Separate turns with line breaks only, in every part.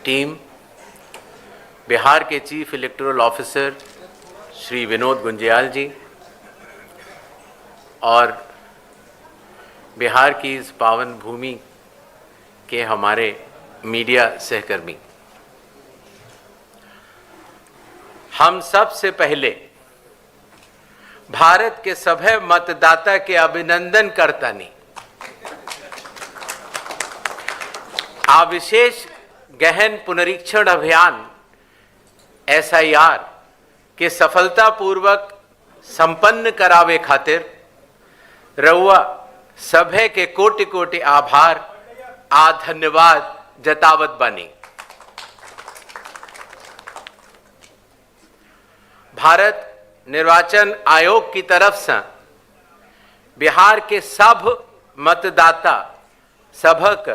Team, Bihar के chief electoral officer Shri Vinod Gunjiyal ji और बिहार की इस पावन भूमि के हमारे मीडिया सहकर्मी, हम सबसे पहले भारत के सभे मतदाता के अभिनंदन करतानी आ विशेष गहन पुनरीक्षण अभियान SIR के सफलतापूर्वक संपन्न करावे खातिर रउआ सभे के कोटि कोटि आभार आ धन्यवाद जतावत बानी। भारत निर्वाचन आयोग की तरफ से बिहार के सब मतदाता सभक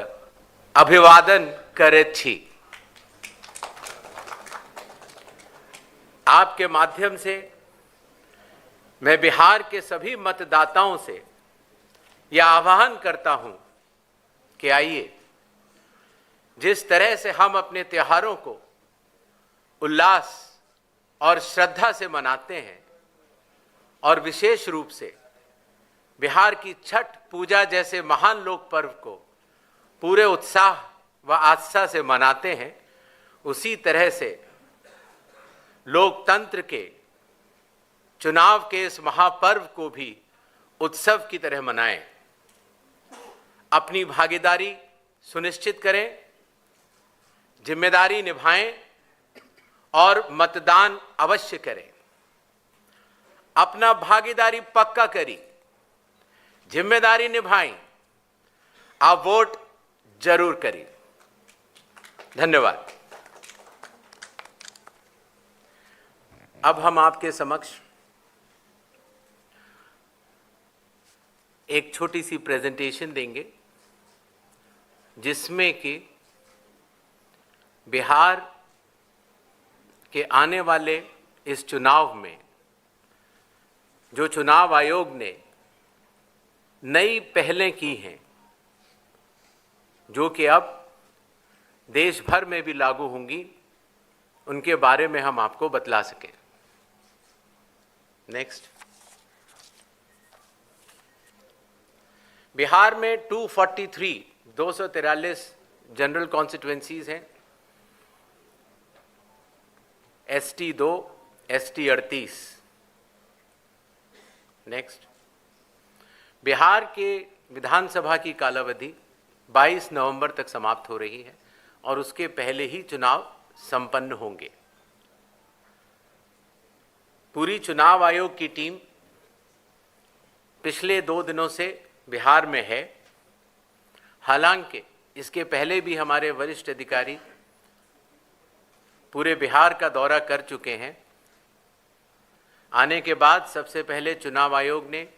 अभिवादन करैत छी। आपके माध्यम से मैं बिहार के सभी मतदाताओं से यह आह्वान करता हूं कि आइए, जिस तरह से हम अपने त्योहारों को उल्लास और श्रद्धा से मनाते हैं और विशेष रूप से बिहार की छठ पूजा जैसे महान लोक पर्व को पूरे उत्साह व आस्था से मनाते हैं, उसी तरह से लोकतंत्र के चुनाव के इस महापर्व को भी उत्सव की तरह मनाएं। अपनी भागीदारी सुनिश्चित करें, जिम्मेदारी निभाएं और मतदान अवश्य करें। अपना भागीदारी पक्का करी, जिम्मेदारी निभाएं, आप वोट जरूर करें। धन्यवाद। अब हम आपके समक्ष एक छोटी सी प्रेजेंटेशन देंगे जिसमें कि बिहार के आने वाले इस चुनाव में जो चुनाव आयोग ने नई पहलें की हैं, जो कि अब देश भर में भी लागू होंगी, उनके बारे में हम आपको बतला सकें। नेक्स्ट। बिहार में 243 जनरल कॉन्स्टिट्यूएंसीज हैं, ST 2, ST 38। नेक्स्ट। बिहार के विधानसभा की कालावधि 22 नवंबर तक समाप्त हो रही है और उसके पहले ही चुनाव संपन्न होंगे। पूरी चुनाव आयोग की टीम पिछले 2 दिनों से बिहार में है। हालांकि इसके पहले भी हमारे वरिष्ठ अधिकारी पूरे बिहार का दौरा कर चुके हैं। आने के बाद सबसे पहले चुनाव आयोग ने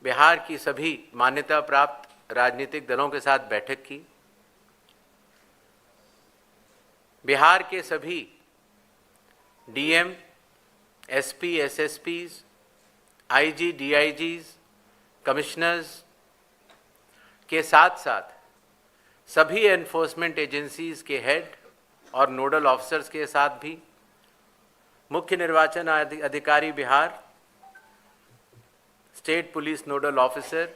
बिहार की सभी मान्यता प्राप्त राजनीतिक दलों के साथ बैठक की। बिहार के सभी DM, SP, SSPs, IG, DIGs, commissioners के साथ साथ सभी एनफोर्समेंट एजेंसीज के हेड और नोडल ऑफिसर्स के साथ भी मुख्य निर्वाचन अधिकारी Bihar, state police nodal officer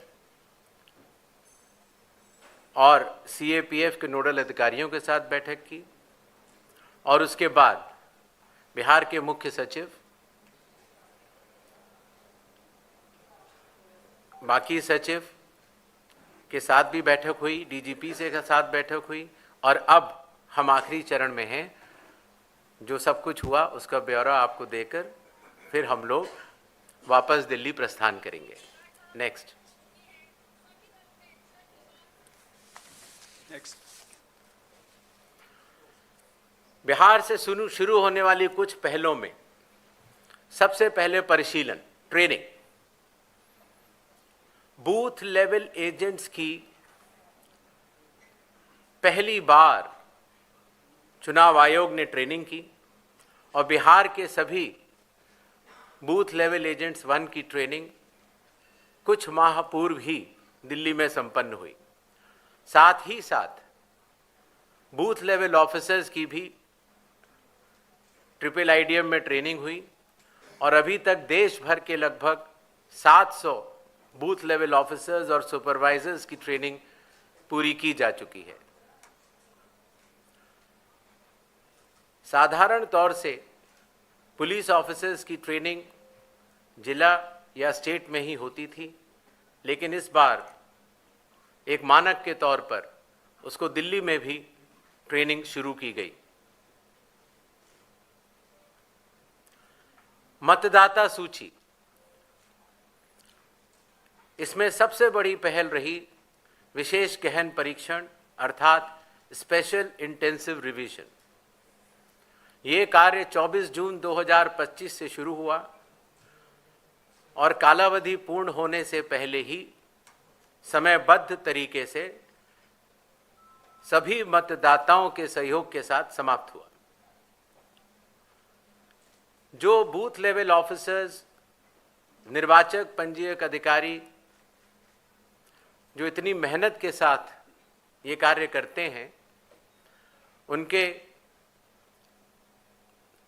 और CAPF के नोडल अधिकारियों के साथ बैठक की और उसके बाद बिहार के मुख्य सचिव, बाकी सचिव के साथ भी बैठक हुई, DGP से के साथ बैठक हुई और अब हम आखिरी चरण में हैं। जो सब कुछ हुआ उसका ब्यौरा आपको देकर फिर हम लोग वापस दिल्ली प्रस्थान करेंगे। नेक्स्ट। बिहार से शुरू होने वाली कुछ पहलों में सबसे पहले परिशीलन, ट्रेनिंग। बूथ लेवल एजेंट्स की पहली बार चुनाव आयोग ने ट्रेनिंग की और बिहार के सभी बूथ लेवल एजेंट्स 1 की ट्रेनिंग कुछ माह पूर्व ही दिल्ली में संपन्न हुई। साथ ही साथ बूथ लेवल ऑफिसर्स की भी ट्रिपल आईडीएम में ट्रेनिंग हुई और अभी तक देश भर के लगभग 700 बूथ लेवल ऑफिसर्स और सुपरवाइजर्स की ट्रेनिंग पूरी की जा चुकी है। साधारण तौर से पुलिस ऑफिसर्स की ट्रेनिंग जिला या स्टेट में ही होती थी, लेकिन इस बार एक मानक के तौर पर उसको दिल्ली में भी ट्रेनिंग शुरू की गई। मतदाता सूची, इसमें सबसे बड़ी पहल रही विशेष गहन परीक्षण अर्थात स्पेशल इंटेंसिव रिवीजन। ये कार्य 24 जून 2025 से शुरू हुआ और कालावधि पूर्ण होने से पहले ही समयबद्ध तरीके से सभी मतदाताओं के सहयोग के साथ समाप्त हुआ। जो बूथ लेवल ऑफिसर्स, निर्वाचक पंजीयक अधिकारी जो इतनी मेहनत के साथ ये कार्य करते हैं, उनके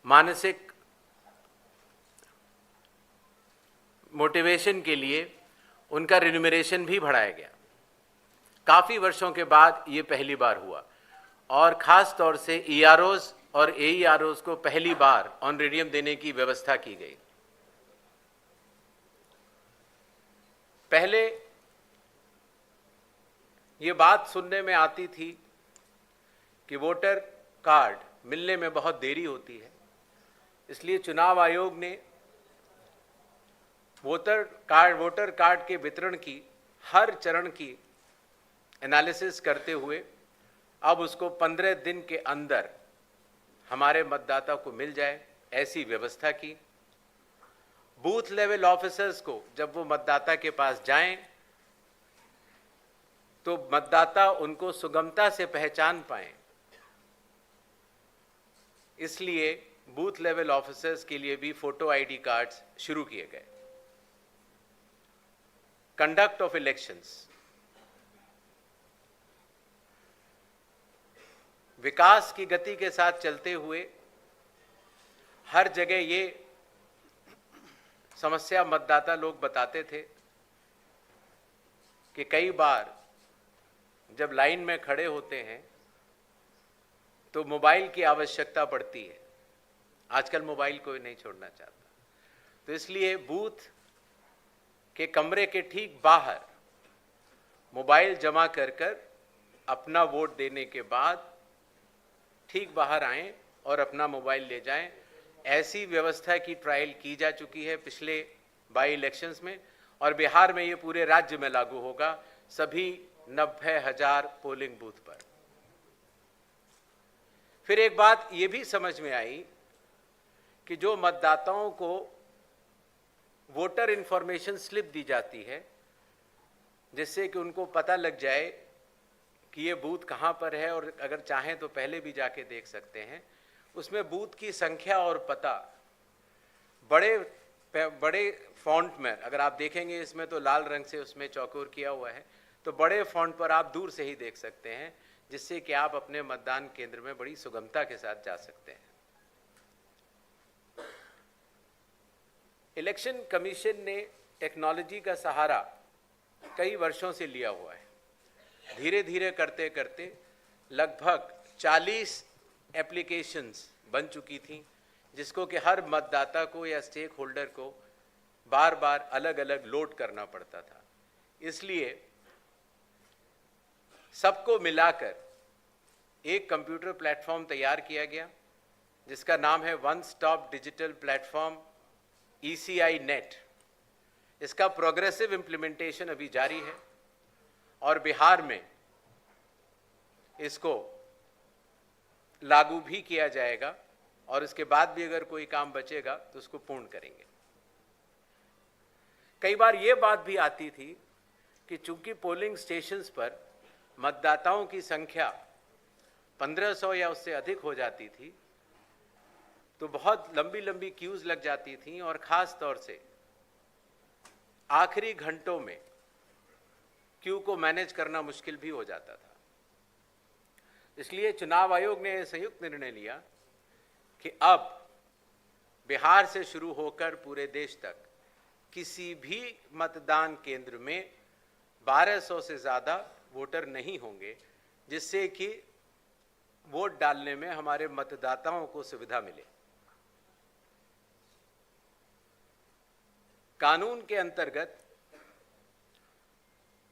मानसिक मोटिवेशन के लिए उनका रिन्यूमरेशन भी बढ़ाया गया। काफ़ी वर्षों के बाद ये पहली बार हुआ और ख़ास तौर से ईआरओज़ और एईआरओज़ को पहली बार ऑनरेरियम देने की व्यवस्था की गई। पहले ये बात सुनने में आती थी कि वोटर कार्ड मिलने में बहुत देरी होती है, इसलिए चुनाव आयोग ने वोटर कार्ड के वितरण की हर चरण की एनालिसिस करते हुए अब उसको 15 दिन के अंदर हमारे मतदाता को मिल जाए, ऐसी व्यवस्था की। बूथ लेवल ऑफिसर्स को जब वो मतदाता के पास जाएं तो मतदाता उनको सुगमता से पहचान पाएं, इसलिए बूथ लेवल ऑफिसर्स के लिए भी फोटो आईडी कार्ड्स शुरू किए गए। कंडक्ट ऑफ इलेक्शंस, विकास की गति के साथ चलते हुए हर जगह ये समस्या मतदाता लोग बताते थे कि कई बार जब लाइन में खड़े होते हैं तो मोबाइल की आवश्यकता पड़ती है। आजकल मोबाइल कोई नहीं छोड़ना चाहता, तो इसलिए बूथ के कमरे के ठीक बाहर मोबाइल जमा कर अपना वोट देने के बाद ठीक बाहर आएं और अपना मोबाइल ले जाएं। ऐसी व्यवस्था की ट्रायल की जा चुकी है पिछले बाई इलेक्शंस में और बिहार में ये पूरे राज्य में लागू होगा, सभी 90,000 पोलिंग बूथ पर। फिर एक बात ये भी समझ में आई कि जो मतदाताओं को वोटर इंफॉर्मेशन स्लिप दी जाती है, जिससे कि उनको पता लग जाए कि ये बूथ कहाँ पर है और अगर चाहें तो पहले भी जाके देख सकते हैं, उसमें बूथ की संख्या और पता बड़े फॉन्ट में, अगर आप देखेंगे इसमें तो लाल रंग से उसमें चौकोर किया हुआ है, तो बड़े फॉन्ट पर आप दूर से ही देख सकते हैं, जिससे कि आप अपने मतदान केंद्र में बड़ी सुगमता के साथ जा सकते हैं। इलेक्शन कमीशन ने टेक्नोलॉजी का सहारा कई वर्षों से लिया हुआ है। धीरे धीरे करते करते लगभग 40 एप्लीकेशंस बन चुकी थी, जिसको कि हर मतदाता को या स्टेक होल्डर को बार बार अलग अलग लोड करना पड़ता था। इसलिए सबको मिलाकर एक कंप्यूटर प्लेटफॉर्म तैयार किया गया, जिसका नाम है one stop digital platform ECI net. इसका प्रोग्रेसिव इम्प्लीमेंटेशन अभी जारी है और बिहार में इसको लागू भी किया जाएगा और इसके बाद भी अगर कोई काम बचेगा तो उसको पूर्ण करेंगे। कई बार ये बात भी आती थी कि चूंकि पोलिंग स्टेशंस पर मतदाताओं की संख्या 1500 या उससे अधिक हो जाती थी, तो बहुत लंबी लंबी क्यूज लग जाती थी और ख़ास तौर से आखिरी घंटों में क्यू को मैनेज करना मुश्किल भी हो जाता था। इसलिए चुनाव आयोग ने संयुक्त निर्णय लिया कि अब बिहार से शुरू होकर पूरे देश तक किसी भी मतदान केंद्र में 1200 से ज़्यादा वोटर नहीं होंगे, जिससे कि वोट डालने में हमारे मतदाताओं को सुविधा मिले। कानून के अंतर्गत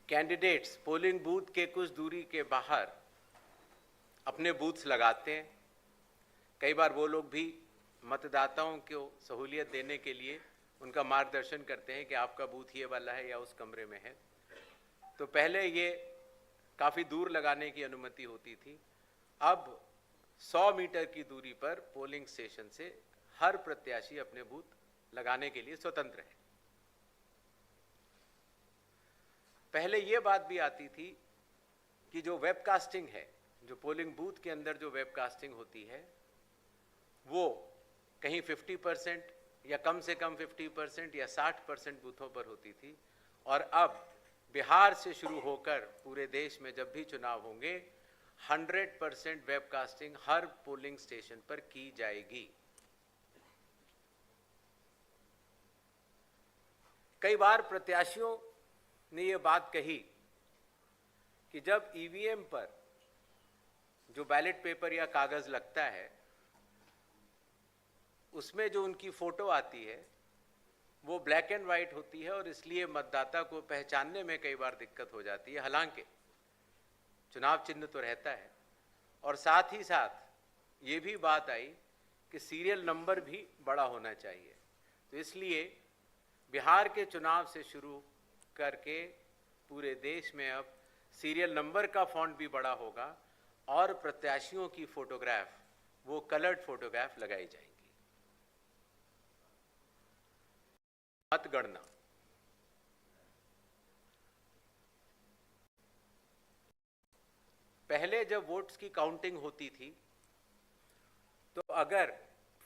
कैंडिडेट्स पोलिंग बूथ के कुछ दूरी के बाहर अपने बूथ्स लगाते हैं। कई बार वो लोग भी मतदाताओं को सहूलियत देने के लिए उनका मार्गदर्शन करते हैं कि आपका बूथ ये वाला है या उस कमरे में है। तो पहले ये काफ़ी दूर लगाने की अनुमति होती थी, अब 100 मीटर की दूरी पर पोलिंग स्टेशन से हर प्रत्याशी अपने बूथ लगाने के लिए स्वतंत्र है। पहले ये बात भी आती थी कि जो वेबकास्टिंग है, जो पोलिंग बूथ के अंदर जो वेबकास्टिंग होती है, वो कहीं 50% या कम से कम 50% या 60% बूथों पर होती थी, और अब बिहार से शुरू होकर पूरे देश में जब भी चुनाव होंगे 100% वेबकास्टिंग हर पोलिंग स्टेशन पर की जाएगी। कई बार प्रत्याशियों ने ये बात कही कि जब ईवीएम पर जो बैलेट पेपर या कागज लगता है उसमें जो उनकी फोटो आती है वो ब्लैक एंड वाइट होती है, और इसलिए मतदाता को पहचानने में कई बार दिक्कत हो जाती है। हालांकि चुनाव चिन्ह तो रहता है, और साथ ही साथ ये भी बात आई कि सीरियल नंबर भी बड़ा होना चाहिए। तो इसलिए बिहार के चुनाव से शुरू करके पूरे देश में अब सीरियल नंबर का फॉन्ट भी बड़ा होगा, और प्रत्याशियों की फोटोग्राफ वो कलर्ड फोटोग्राफ लगाई जाएंगी। मतगणना पहले जब वोट्स की काउंटिंग होती थी तो अगर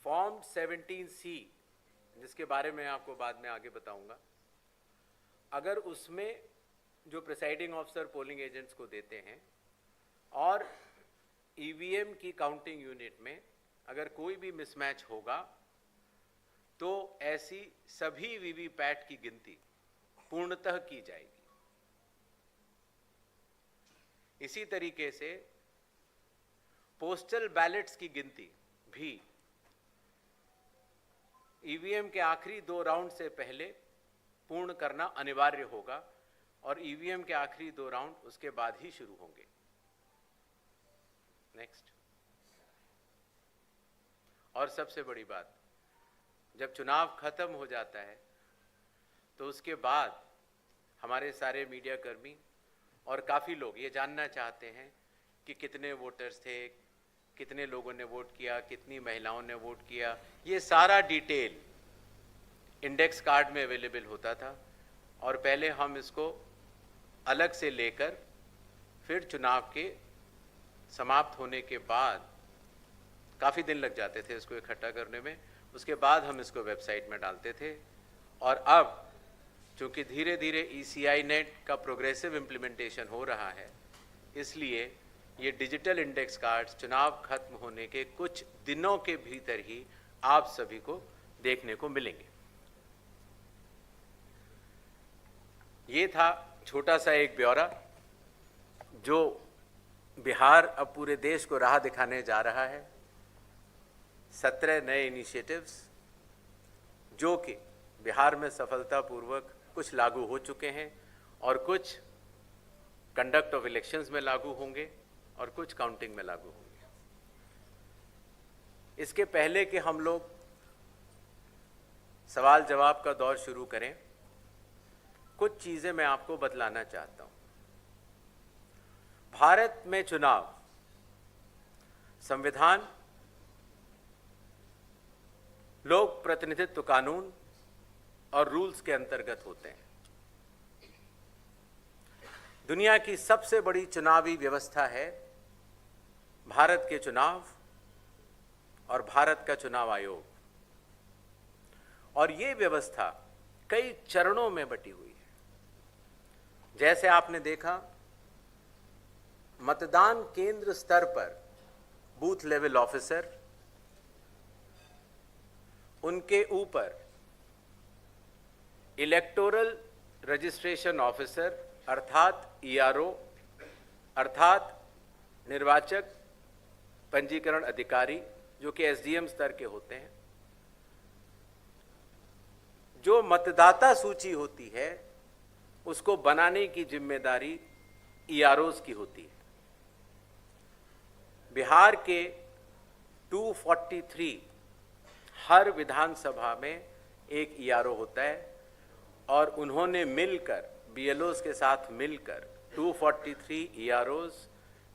फॉर्म 17C, जिसके बारे में आपको बाद में आगे बताऊंगा, अगर उसमें जो प्रिसाइडिंग ऑफिसर पोलिंग एजेंट्स को देते हैं और ईवीएम की काउंटिंग यूनिट में अगर कोई भी मिसमैच होगा तो ऐसी सभी वीवीपैट की गिनती पूर्णतः की जाएगी। इसी तरीके से पोस्टल बैलेट्स की गिनती भी ईवीएम के आखिरी 2 राउंड से पहले पूर्ण करना अनिवार्य होगा, और ईवीएम के आखिरी 2 राउंड उसके बाद ही शुरू होंगे। नेक्स्ट, और सबसे बड़ी बात, जब चुनाव खत्म हो जाता है तो उसके बाद हमारे सारे मीडिया कर्मी और काफ़ी लोग ये जानना चाहते हैं कि कितने वोटर्स थे, कितने लोगों ने वोट किया, कितनी महिलाओं ने वोट किया। ये सारा डिटेल इंडेक्स कार्ड में अवेलेबल होता था, और पहले हम इसको अलग से लेकर फिर चुनाव के समाप्त होने के बाद काफ़ी दिन लग जाते थे इसको इकट्ठा करने में, उसके बाद हम इसको वेबसाइट में डालते थे। और अब चूँकि धीरे धीरे ECI नेट का प्रोग्रेसिव इम्प्लीमेंटेशन हो रहा है, इसलिए ये डिजिटल इंडेक्स कार्ड्स चुनाव खत्म होने के कुछ दिनों के भीतर ही आप सभी को देखने को मिलेंगे। ये था छोटा सा एक ब्यौरा जो बिहार अब पूरे देश को राह दिखाने जा रहा है। 17 नए इनिशिएटिव्स जो कि बिहार में सफलतापूर्वक कुछ लागू हो चुके हैं, और कुछ कंडक्ट ऑफ इलेक्शंस में लागू होंगे और कुछ काउंटिंग में लागू होंगे। इसके पहले कि हम लोग सवाल जवाब का दौर शुरू करें, कुछ चीज़ें मैं आपको बतलाना चाहता हूँ। भारत में चुनाव संविधान, लोक प्रतिनिधित्व कानून और रूल्स के अंतर्गत होते हैं। दुनिया की सबसे बड़ी चुनावी व्यवस्था है भारत के चुनाव और भारत का चुनाव आयोग, और ये व्यवस्था कई चरणों में बटी हुई है। जैसे आपने देखा मतदान केंद्र स्तर पर बूथ लेवल ऑफिसर, उनके ऊपर इलेक्टोरल रजिस्ट्रेशन ऑफिसर अर्थात ईआरओ अर्थात निर्वाचक पंजीकरण अधिकारी, जो कि एसडीएम स्तर के होते हैं, जो मतदाता सूची होती है उसको बनाने की जिम्मेदारी ईआरओज की होती है। बिहार के 243 हर विधानसभा में एक ईआरओ होता है और उन्होंने मिलकर बीएलओज के साथ मिलकर 243 ईआरओज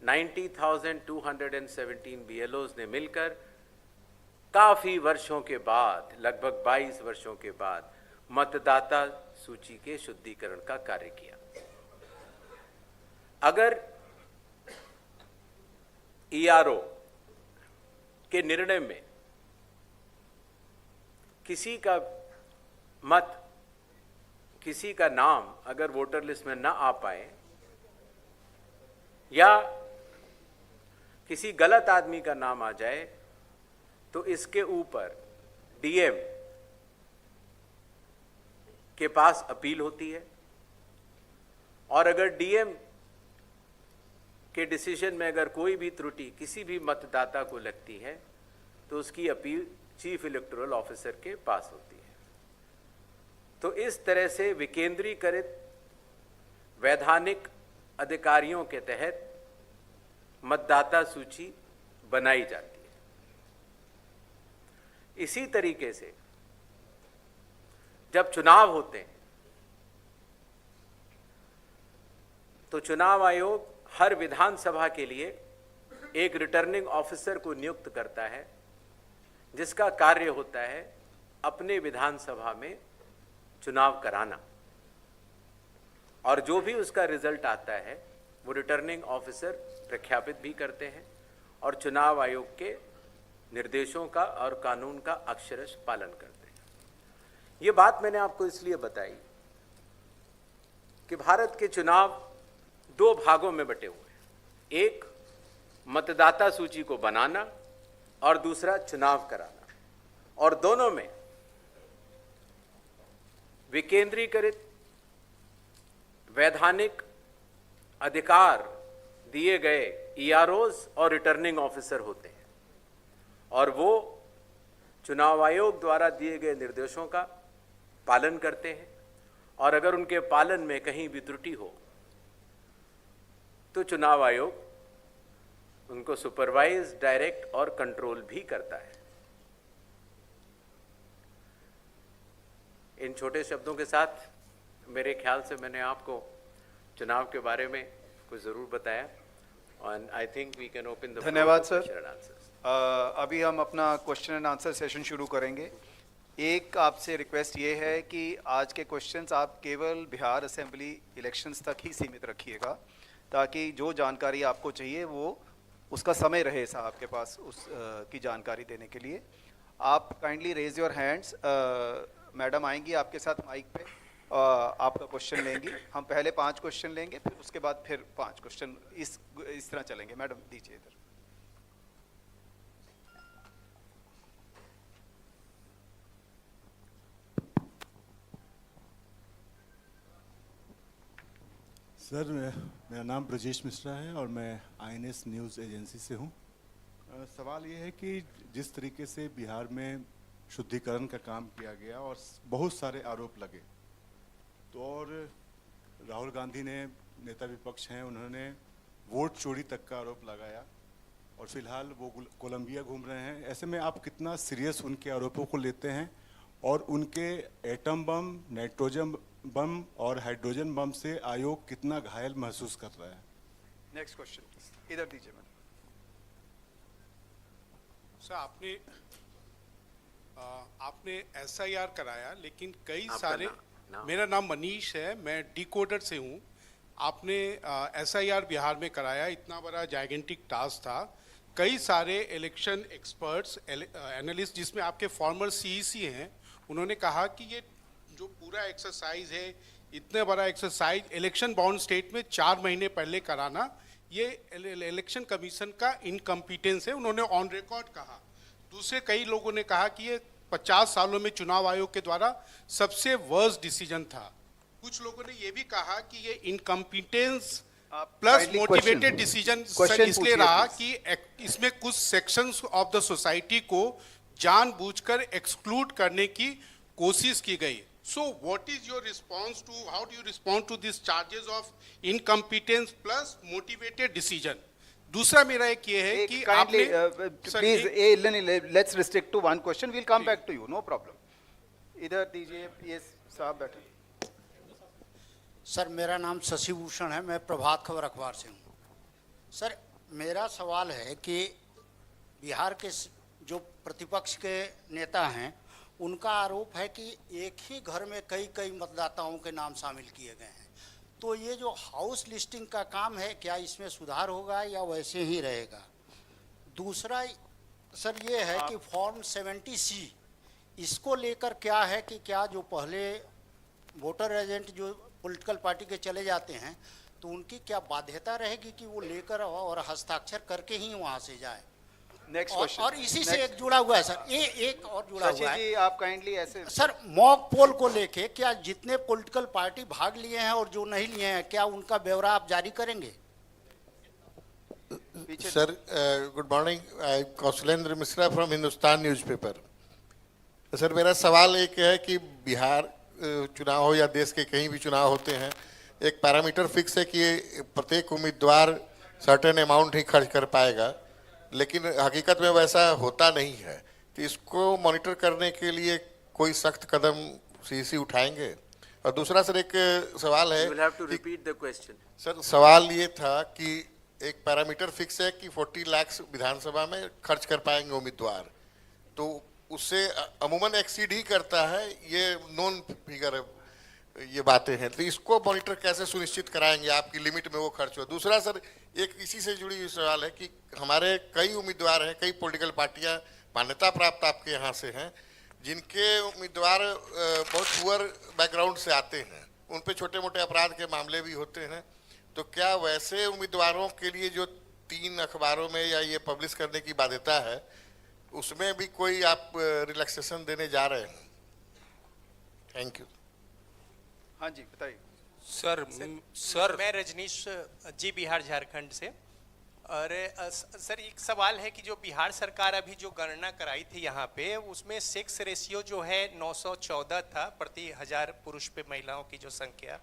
90,217 बीएलओज ने मिलकर काफी वर्षों के बाद, लगभग 22 वर्षों के बाद मतदाता सूची के शुद्धिकरण का कार्य किया। अगर ईआरओ के निर्णय में किसी का मत, किसी का नाम अगर वोटर लिस्ट में ना आ पाए या किसी गलत आदमी का नाम आ जाए तो इसके ऊपर डीएम के पास अपील होती है और अगर डीएम के डिसीजन में अगर कोई भी त्रुटि किसी भी मतदाता को लगती है तो उसकी अपील चीफ इलेक्टोरल ऑफिसर के पास होती है। तो इस तरह से विकेंद्रीकृत वैधानिक अधिकारियों के तहत मतदाता सूची बनाई जाती है। इसी तरीके से जब चुनाव होते हैं तो चुनाव आयोग हर विधानसभा के लिए एक रिटर्निंग ऑफिसर को नियुक्त करता है, जिसका कार्य होता है अपने विधानसभा में चुनाव कराना, और जो भी उसका रिजल्ट आता है वो रिटर्निंग ऑफिसर प्रख्यापित भी करते हैं और चुनाव आयोग के निर्देशों का और कानून का अक्षरश पालन करते हैं। ये बात मैंने आपको इसलिए बताई कि भारत के चुनाव दो भागों में बटे हुए हैं, एक मतदाता सूची को बनाना और दूसरा चुनाव कराना, और दोनों में विकेंद्रीकृत वैधानिक अधिकार दिए गए ईआरओज और रिटर्निंग ऑफिसर होते हैं और वो चुनाव आयोग द्वारा दिए गए निर्देशों का पालन करते हैं, और अगर उनके पालन में कहीं भी त्रुटि हो तो चुनाव आयोग उनको सुपरवाइज, डायरेक्ट और कंट्रोल भी करता है। इन छोटे शब्दों के साथ मेरे ख्याल से मैंने आपको चुनाव के बारे में कुछ ज़रूर बताया और I think we can open the
धन्यवाद सर। अभी हम अपना क्वेश्चन एंड आंसर सेशन शुरू करेंगे। एक आपसे रिक्वेस्ट ये है कि आज के क्वेश्चंस आप केवल बिहार असेंबली इलेक्शंस तक ही सीमित रखिएगा, ताकि जो जानकारी आपको चाहिए वो उसका समय रहे साहब के पास उस की जानकारी देने के लिए। आप kindly raise your hands, madam आएंगी आपके साथ माइक पे, आपका क्वेश्चन लेंगी। हम पहले 5 क्वेश्चन लेंगे, फिर उसके बाद फिर 5 क्वेश्चन, इस तरह चलेंगे। मैडम दीजिए इधर।
सर, मेरा नाम ब्रजेश मिश्रा है और मैं आईएनएस न्यूज़ एजेंसी से हूँ। सवाल ये है कि जिस तरीके से बिहार में शुद्धिकरण का काम किया गया और बहुत सारे आरोप लगे, तो और राहुल गांधी ने, नेता विपक्ष हैं, उन्होंने वोट चोरी तक का आरोप लगाया और फिलहाल वो कोलंबिया घूम रहे हैं। ऐसे में आप कितना सीरियस उनके आरोपों को लेते हैं और उनके एटम बम, नाइट्रोजन बम और हाइड्रोजन बम से आयोग कितना घायल महसूस कर रहा है?
नेक्स्ट क्वेश्चन इधर दीजिए मैडम।
सर, आपने एसआईआर कराया, लेकिन कई सारे मेरा नाम मनीष है, मैं डिकोडर से हूँ। आपने एसआईआर बिहार में कराया, इतना बड़ा जाइगेंटिक टास्क था। कई सारे इलेक्शन एक्सपर्ट्स, एनालिस्ट, जिसमें आपके फॉर्मर सीईसी हैं, उन्होंने कहा कि ये जो पूरा एक्सरसाइज है, इतने बड़ा एक्सरसाइज इलेक्शन बाउंड स्टेट में 4 महीने पहले कराना, ये इलेक्शन कमीशन का इनकम्पिटेंस है, उन्होंने ऑन रिकॉर्ड कहा। दूसरे कई लोगों ने कहा कि ये 50 सालों में चुनाव आयोग के द्वारा सबसे वर्स्ट डिसीजन था। कुछ लोगों ने ये भी कहा कि ये incompetence plus
kindly
motivated
question.
Decision
Question
इसलिए
पूछिए,
रहा
please.
कि इसमें कुछ सेक्शंस ऑफ द सोसाइटी को जानबूझकर एक्सक्लूड करने की कोशिश की गई। So what is your response to, how do you respond to this charges of incompetence plus motivated decision? दूसरा मेरा एक ये है कि
kindly
आपने
please let's restrict to one question, we'll come back to you, no problem. इधर दीजिए, ये साहब बैठे।
सर मेरा नाम शशि भूषण है, मैं प्रभात खबर अखबार से हूँ। सर मेरा सवाल है कि बिहार के जो प्रतिपक्ष के नेता हैं उनका आरोप है कि एक ही घर में कई कई मतदाताओं के नाम शामिल किए गए हैं, तो ये जो हाउस लिस्टिंग का काम है क्या इसमें सुधार होगा या वैसे ही रहेगा? दूसरा सर ये है कि फॉर्म 70C इसको लेकर क्या है कि क्या जो पहले वोटर एजेंट जो पॉलिटिकल पार्टी के चले जाते हैं तो उनकी क्या बाध्यता रहेगी कि वो लेकर और हस्ताक्षर करके ही वहाँ से जाए?
Next question.
और इसी से एक जुड़ा हुआ है सर, एक और जुड़ा
शशि
हुआ है
जी, आप काइंडली ऐसे
सर, मॉक पोल को लेके क्या जितने पॉलिटिकल पार्टी भाग लिए हैं और जो नहीं लिए हैं क्या उनका ब्यौरा आप जारी करेंगे?
Sir good morning, I Kaushalendra Mishra from Hindustan newspaper. Sir मेरा सवाल एक है कि बिहार चुनाव हो या देश के कहीं भी चुनाव होते हैं, एक पैरामीटर फिक्स है कि प्रत्येक उम्मीदवार सर्टेन अमाउंट ही खर्च कर पाएगा, लेकिन हकीकत में वैसा होता नहीं है। तो इसको मॉनिटर करने के लिए कोई सख्त कदम सीसी उठाएंगे? और दूसरा सर एक सवाल है,
You will have to repeat the question.
Sir सवाल ये था कि एक पैरामीटर फिक्स है कि 40 लाख विधानसभा में खर्च कर पाएंगे उम्मीदवार, तो उससे अमूमन एक्सीड ही करता है, ये नॉन फिगर है, ये बातें हैं। तो इसको मॉनिटर कैसे सुनिश्चित कराएंगे आपकी लिमिट में वो खर्च हो? दूसरा सर एक इसी से जुड़ी हुई सवाल है कि हमारे कई उम्मीदवार हैं, कई पॉलिटिकल पार्टियां मान्यता प्राप्त आपके यहाँ से हैं, जिनके उम्मीदवार बहुत पुअर बैकग्राउंड से आते हैं, उन पे छोटे मोटे अपराध के मामले भी होते हैं, तो क्या वैसे उम्मीदवारों के लिए जो 3 अखबारों में या ये पब्लिश करने की बाध्यता है उसमें भी कोई आप रिलैक्सेशन देने जा रहे हैं? Thank you.
हाँ जी बताइए।
सर मैं रजनीश जी, बिहार झारखंड से। और सर एक सवाल है कि जो बिहार सरकार अभी जो गणना कराई थी यहाँ पे, उसमें सेक्स रेशियो जो है 914 था प्रति 1000 पुरुष पे महिलाओं की जो संख्या,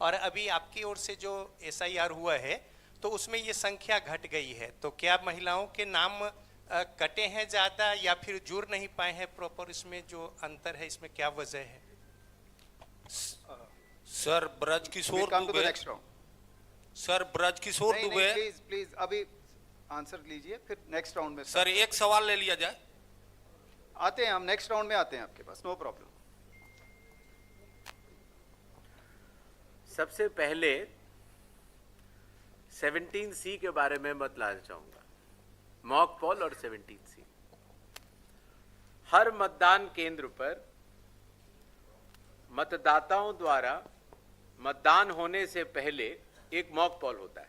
और अभी आपकी ओर से जो SIR हुआ है तो उसमें ये संख्या घट गई है। तो क्या महिलाओं के नाम कटे हैं ज़्यादा या फिर जुड़ नहीं पाए हैं प्रॉपर? इसमें जो अंतर है इसमें क्या वजह है?
Sir Brajkishore
We'll come to the
Dubey,
next round.
Sir Brajkishore
नहीं
दुबे,
प्लीज प्लीज अभी आंसर लीजिए, फिर नेक्स्ट राउंड में
सर एक सवाल ले लिया जाए।
आते हैं हम, नेक्स्ट राउंड में आते हैं आपके पास, नो प्रॉब्लम।
सबसे पहले 17C के बारे में बतलाना चाहूंगा, मॉक पोल और 17C। हर मतदान केंद्र पर मतदाताओं द्वारा मतदान होने से पहले एक मॉक पोल होता है,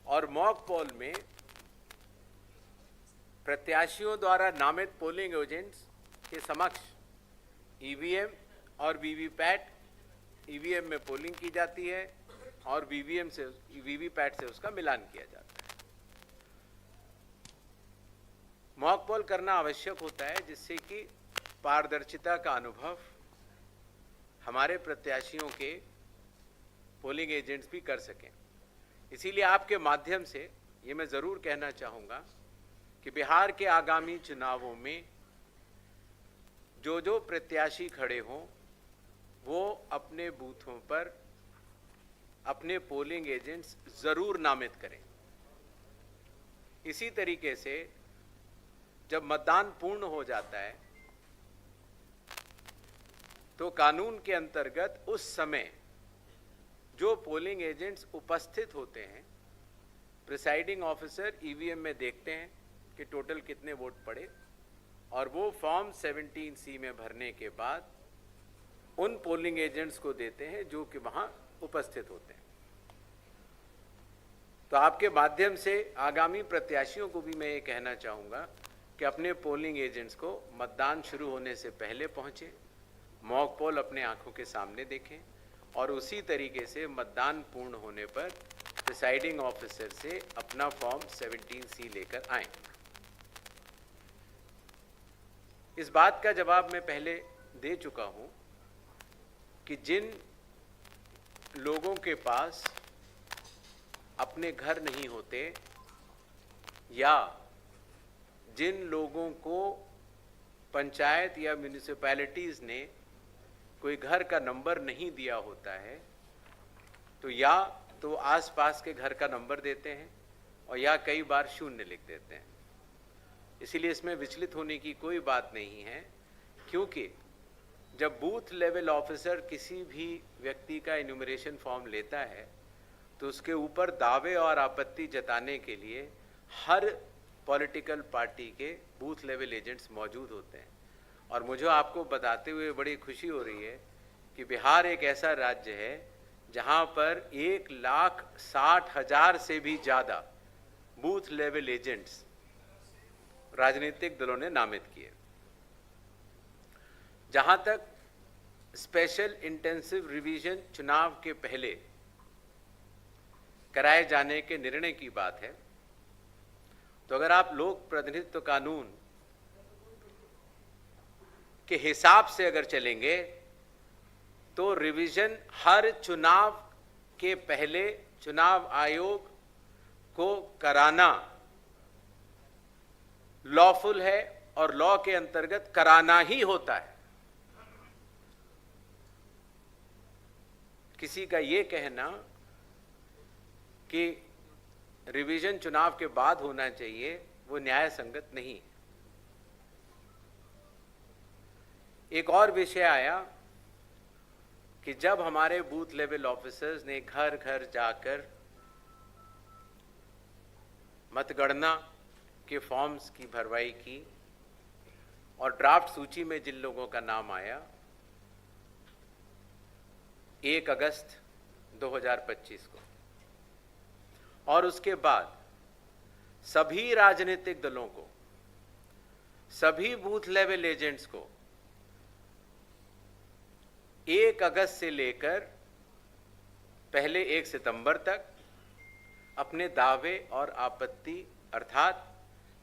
और मॉक पोल में प्रत्याशियों द्वारा नामित पोलिंग एजेंट्स के समक्ष ईवीएम और वीवीपैट, ईवीएम में पोलिंग की जाती है और वीवीपैट से उसका मिलान किया जाता है। मॉक पोल करना आवश्यक होता है जिससे कि पारदर्शिता का अनुभव हमारे प्रत्याशियों के पोलिंग एजेंट्स भी कर सकें। इसीलिए आपके माध्यम से ये मैं ज़रूर कहना चाहूँगा कि बिहार के आगामी चुनावों में जो जो प्रत्याशी खड़े हों वो अपने बूथों पर अपने पोलिंग एजेंट्स ज़रूर नामित करें। इसी तरीके से जब मतदान पूर्ण हो जाता है तो कानून के अंतर्गत उस समय जो पोलिंग एजेंट्स उपस्थित होते हैं, प्रिसाइडिंग ऑफिसर ईवीएम में देखते हैं कि टोटल कितने वोट पड़े, और वो फॉर्म 17C में भरने के बाद उन पोलिंग एजेंट्स को देते हैं जो कि वहां उपस्थित होते हैं। तो आपके माध्यम से आगामी प्रत्याशियों को भी मैं ये कहना चाहूँगा कि अपने पोलिंग एजेंट्स को मतदान शुरू होने से पहले पहुँचे, मॉक पोल अपने आंखों के सामने देखें और उसी तरीके से मतदान पूर्ण होने पर प्रिसाइडिंग ऑफिसर से अपना फॉर्म 17C लेकर आएं। इस बात का जवाब मैं पहले दे चुका हूं कि जिन लोगों के पास अपने घर नहीं होते या जिन लोगों को पंचायत या म्यूनिसिपैलिटीज़ ने कोई घर का नंबर नहीं दिया होता है, तो या तो आसपास के घर का नंबर देते हैं और या कई बार शून्य लिख देते हैं। इसीलिए इसमें विचलित होने की कोई बात नहीं है, क्योंकि जब बूथ लेवल ऑफिसर किसी भी व्यक्ति का इन्यूमरेशन फॉर्म लेता है तो उसके ऊपर दावे और आपत्ति जताने के लिए हर पॉलिटिकल पार्टी के बूथ लेवल एजेंट्स मौजूद होते हैं। और मुझे आपको बताते हुए बड़ी खुशी हो रही है कि बिहार एक ऐसा राज्य है जहां पर 1,60,000 से भी ज़्यादा बूथ लेवल एजेंट्स राजनीतिक दलों ने नामित किए। जहां तक स्पेशल इंटेंसिव रिवीजन चुनाव के पहले कराए जाने के निर्णय की बात है, तो अगर आप लोक प्रतिनिधित्व कानून के हिसाब से अगर चलेंगे तो रिवीजन हर चुनाव के पहले चुनाव आयोग को कराना लॉफुल है और लॉ के अंतर्गत कराना ही होता है। किसी का ये कहना कि रिवीजन चुनाव के बाद होना चाहिए वो न्याय संगत नहीं है। एक और विषय आया कि जब हमारे बूथ लेवल ऑफिसर्स ने घर घर जाकर मतगणना के फॉर्म्स की भरवाई की और ड्राफ्ट सूची में जिन लोगों का नाम आया 1 अगस्त 2025 को, और उसके बाद सभी राजनीतिक दलों को, सभी बूथ लेवल एजेंट्स को 1 अगस्त से लेकर पहले 1 सितंबर तक अपने दावे और आपत्ति, अर्थात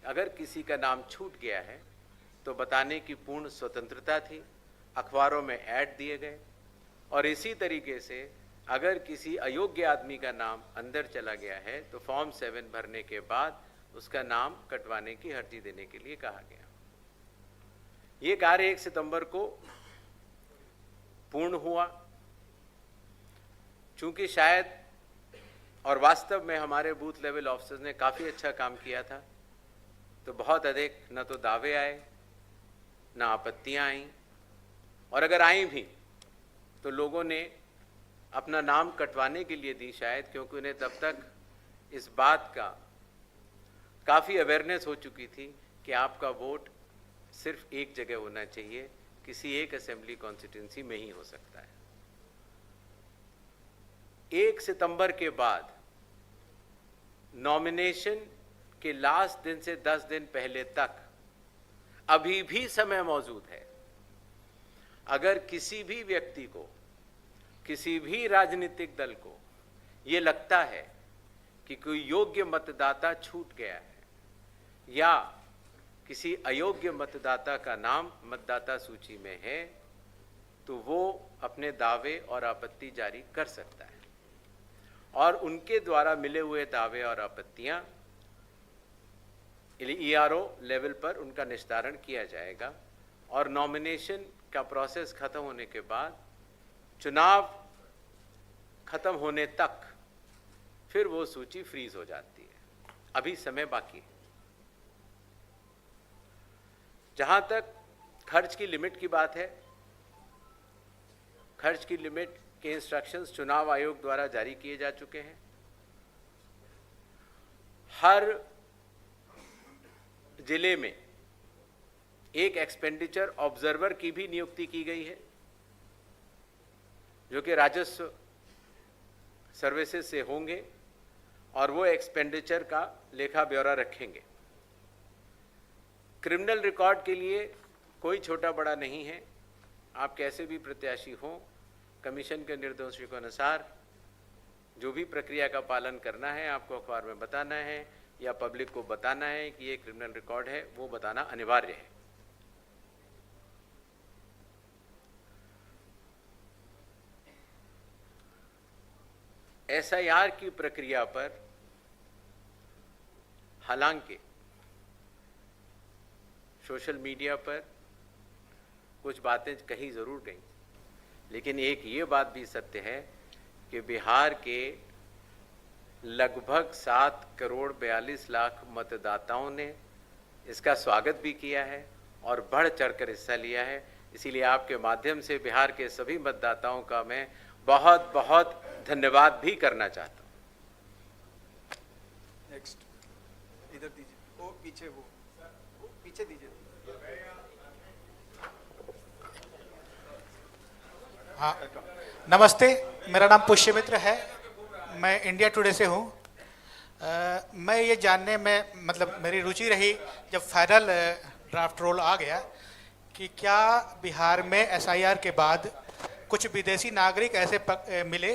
अगर किसी का नाम छूट गया है तो बताने की पूर्ण स्वतंत्रता थी। अखबारों में ऐड दिए गए और इसी तरीके से अगर किसी अयोग्य आदमी का नाम अंदर चला गया है तो फॉर्म 7 भरने के बाद उसका नाम कटवाने की अर्जी देने के लिए कहा गया। ये कार्य 1 सितंबर को पूर्ण हुआ। चूंकि शायद और वास्तव में हमारे बूथ लेवल ऑफिसर्स ने काफ़ी अच्छा काम किया था, तो बहुत अधिक न तो दावे आए न आपत्तियां आईं, और अगर आई भी तो लोगों ने अपना नाम कटवाने के लिए दी, शायद क्योंकि उन्हें तब तक इस बात का काफ़ी अवेयरनेस हो चुकी थी कि आपका वोट सिर्फ एक जगह होना चाहिए, किसी एक असेंबली कॉन्स्टिट्यूंसी में ही हो सकता है। 1 सितंबर के बाद नॉमिनेशन के लास्ट दिन से 10 दिन पहले तक अभी भी समय मौजूद है। अगर किसी भी व्यक्ति को, किसी भी राजनीतिक दल को ये लगता है कि कोई योग्य मतदाता छूट गया है या किसी अयोग्य मतदाता का नाम मतदाता सूची में है, तो वो अपने दावे और आपत्ति जारी कर सकता है और उनके द्वारा मिले हुए दावे और आपत्तियां ERO लेवल पर उनका निस्तारण किया जाएगा और नॉमिनेशन का प्रोसेस खत्म होने के बाद चुनाव खत्म होने तक फिर वो सूची फ्रीज हो जाती है। अभी समय बाकी है। जहां तक खर्च की लिमिट की बात है, खर्च की लिमिट के इंस्ट्रक्शंस चुनाव आयोग द्वारा जारी किए जा चुके हैं। हर जिले में एक एक्सपेंडिचर ऑब्जर्वर की भी नियुक्ति की गई है, जो कि राजस्व सर्विसेज से होंगे और वो एक्सपेंडिचर का लेखा ब्यौरा रखेंगे। क्रिमिनल रिकॉर्ड के लिए कोई छोटा बड़ा नहीं है। आप कैसे भी प्रत्याशी हों, कमीशन के निर्देशों के अनुसार जो भी प्रक्रिया का पालन करना है आपको अखबार में बताना है या पब्लिक को बताना है कि ये क्रिमिनल रिकॉर्ड है, वो बताना अनिवार्य है। एसआईआर की प्रक्रिया पर हालांकि सोशल मीडिया पर कुछ बातें कही जरूर गई, लेकिन एक ये बात भी सत्य है कि बिहार के लगभग 7 करोड़ 42 लाख मतदाताओं ने इसका स्वागत भी किया है और बढ़ चढ़कर हिस्सा लिया है। इसीलिए आपके माध्यम से बिहार के सभी मतदाताओं का मैं बहुत बहुत धन्यवाद भी करना चाहता हूँ।
नेक्स्ट इधर दीजिए, वो पीछे दीजिए।
हाँ, नमस्ते, मेरा नाम पुष्यमित्र है, मैं इंडिया टुडे से हूँ। मैं ये जानने में मतलब मेरी रुचि रही जब फाइनल ड्राफ्ट रोल आ गया कि क्या बिहार में एसआईआर के बाद कुछ विदेशी नागरिक ऐसे मिले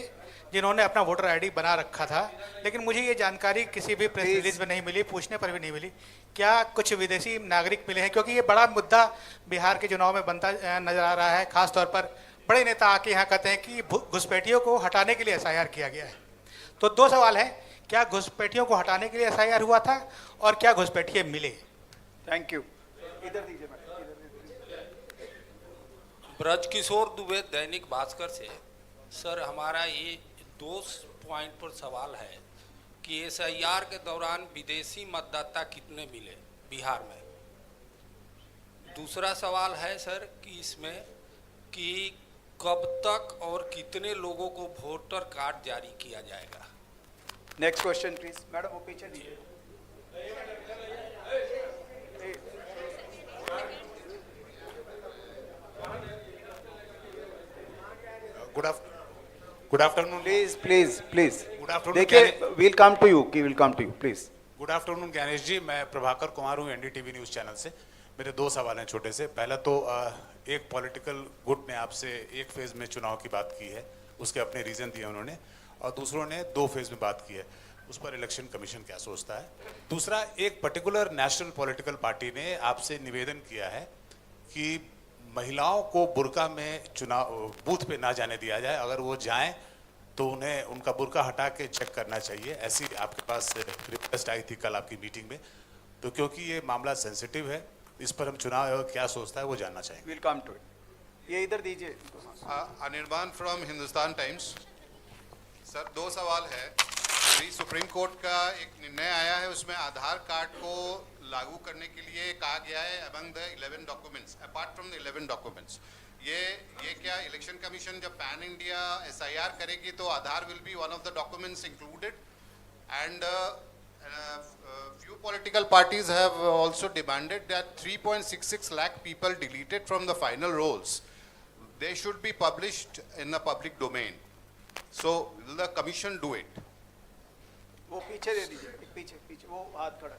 जिन्होंने अपना वोटर आईडी बना रखा था, लेकिन मुझे ये जानकारी किसी भी प्रेस रिलीज में नहीं मिली, पूछने पर भी नहीं मिली। क्या कुछ विदेशी नागरिक मिले हैं? क्योंकि ये बड़ा मुद्दा बिहार के चुनाव में बनता नजर आ रहा है। खासतौर पर बड़े नेता आके यहाँ कहते हैं कि घुसपैठियों को हटाने के लिए एसआईआर किया गया है। तो 2 सवाल हैं, क्या घुसपैठियों को हटाने के लिए एसआईआर हुआ था और क्या घुसपैठिए मिले?
Thank you. इधर दीजिए।
ब्रजकिशोर दुबे, दैनिक भास्कर से। सर, हमारा ये 2 पॉइंट पर सवाल है कि एसआईआर के दौरान विदेशी मतदाता कितने मिले बिहार में। दूसरा सवाल है सर कि इसमें कि कब तक और कितने लोगों को वोटर कार्ड जारी किया जाएगा।
Next question please. मैडम वो पीछे दीजिए।
Good afternoon
please.
Good afternoon.
देखिए, will come to you please.
Good afternoon Gyanesh ji, मैं प्रभाकर कुमार हूँ, एनडीटीवी न्यूज़ चैनल से। मेरे 2 सवाल हैं छोटे से। पहला तो एक पॉलिटिकल गुट ने आपसे एक फेज़ में चुनाव की बात की है, उसके अपने रीज़न दिए उन्होंने, और दूसरों ने 2 फेज़ में बात की है। उस पर इलेक्शन कमीशन क्या सोचता है? दूसरा, एक पर्टिकुलर नेशनल पॉलिटिकल पार्टी ने आपसे निवेदन किया है कि महिलाओं को बुर्का में चुनाव बूथ पे ना जाने दिया जाए, अगर वो जाएं तो उन्हें उनका बुर्का हटा के चेक करना चाहिए। ऐसी आपके पास रिक्वेस्ट आई थी कल आपकी मीटिंग में। तो क्योंकि ये मामला सेंसिटिव है, इस पर हम चुनाव आयोग क्या सोचता है वो जानना चाहेंगे।
Will come to it. ये इधर दीजिए।
Anirban from Hindustan Times. Sir, 2 सवाल है। अभी सुप्रीम कोर्ट का एक निर्णय आया है, उसमें आधार कार्ड को लागू करने के लिए कहा गया है among the 11 documents, apart from the 11 documents. ये क्या इलेक्शन कमीशन जब पैन इंडिया एसआईआर करेगी तो Aadhaar will be one of the documents included? And few political parties have also demanded that 3.66 lakh people deleted from the final rolls, they should be published in the public domain. So will the commission do it?
वो पीछे दे दीजिए, पीछे वो हाथ खड़ा।